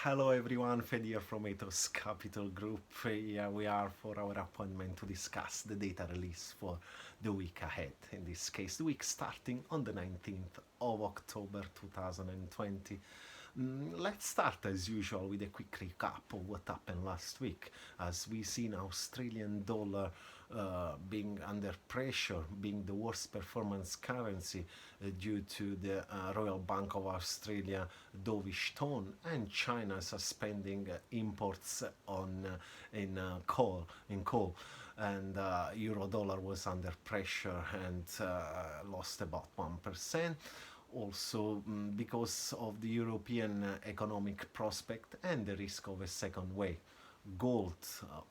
Hello everyone, Fed here from Ethos Capital Group. Here we are for our appointment to discuss the data release for the week ahead. In this case, the week starting on the 19th of October 2020. Let's start as usual with a quick recap of what happened last week, as we seen Australian dollar being under pressure, being the worst performance currency due to the Royal Bank of Australia dovish tone, and China suspending imports on in coal, and euro dollar was under pressure and lost about 1%. Also, because of the European economic prospect and the risk of a second wave. Gold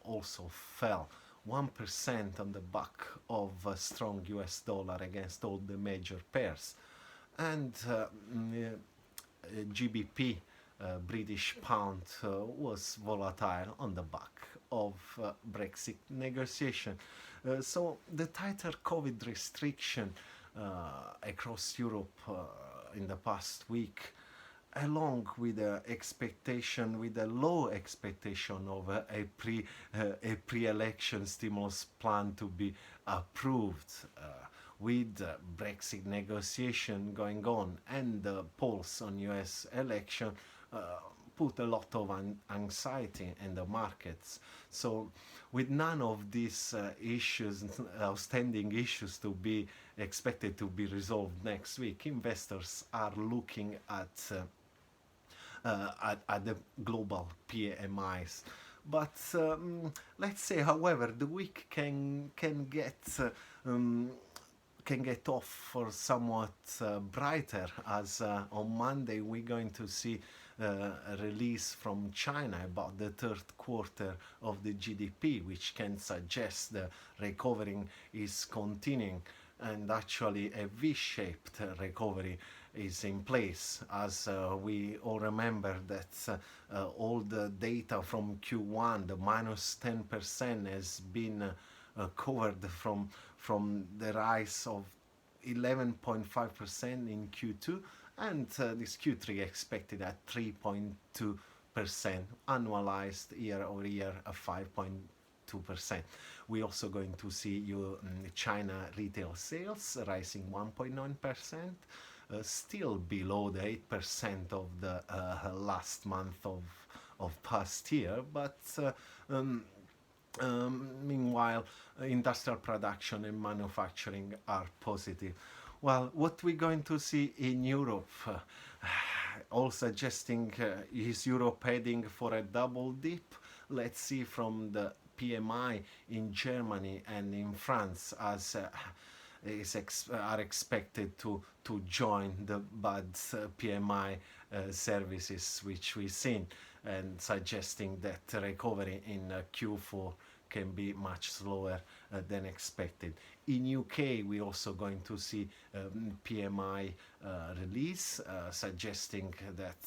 also fell 1% on the back of a strong US dollar against all the major pairs. And GBP, British pound, was volatile on the back of Brexit negotiation. So the tighter COVID restriction across Europe in the past week, along with a low expectation of a pre-election stimulus plan to be approved, with Brexit negotiation going on and the polls on US election, put a lot of anxiety in the markets. So with none of these issues, outstanding issues to be expected to be resolved next week, investors are looking at the global PMIs. But let's say, however, the week can get off for somewhat brighter, as on Monday we're going to see a release from China about the third quarter of the GDP, which can suggest the recovery is continuing, and actually a V-shaped recovery is in place, as we all remember that all the data from Q1, the minus 10%, has been covered from the rise of 11.5% in Q2, and this Q3 expected at 3.2%, annualized year over year of 5.2%. We're also going to see China retail sales rising 1.9%, still below the 8% of the last month of past year, but meanwhile, industrial production and manufacturing are positive. Well, what we're going to see in Europe, all suggesting is Europe heading for a double dip. Let's see from the PMI in Germany and in France, as are expected to join the bad PMI services which we've seen, and suggesting that recovery in Q4 can be much slower than expected. In UK, we're also going to see PMI release, suggesting that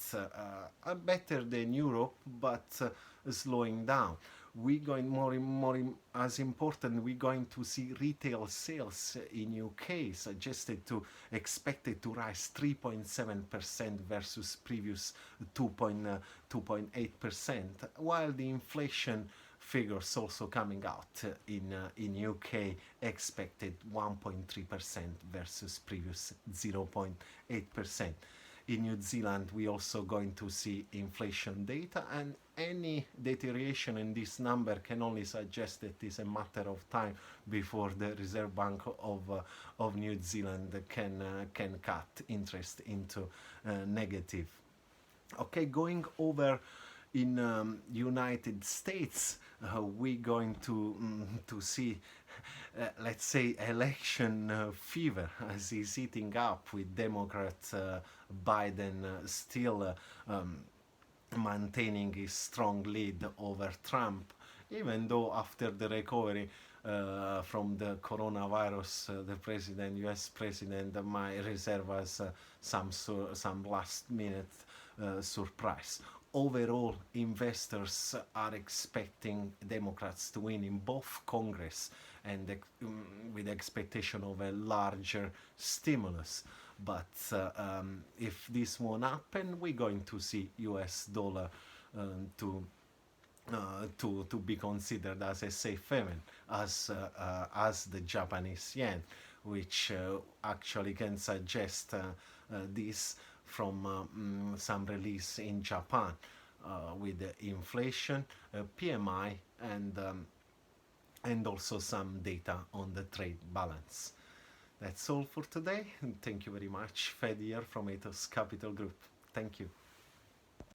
better than Europe, but slowing down. We're going as important, we're going to see retail sales in UK expected to rise 3.7% versus previous 2.8%, while the inflation figures also coming out in UK expected 1.3% versus previous 0.8%. In New Zealand, we're also going to see inflation data, and any deterioration in this number can only suggest that it's a matter of time before the Reserve Bank of New Zealand can cut interest into negative. Okay, going over in United States, we're going to see, let's say, election fever, as is heating up, with Democrat Biden still maintaining his strong lead over Trump, even though after the recovery from the coronavirus, the US president might reserve us some last minute surprise. Overall, investors are expecting Democrats to win in both Congress, and with expectation of a larger stimulus. But if this won't happen, we're going to see US dollar to to be considered as a safe haven, as the Japanese yen, which actually can suggest this from some release in Japan with inflation, PMI, and also some data on the trade balance. That's all for today. Thank you very much. Fed here from Ethos Capital Group. Thank you.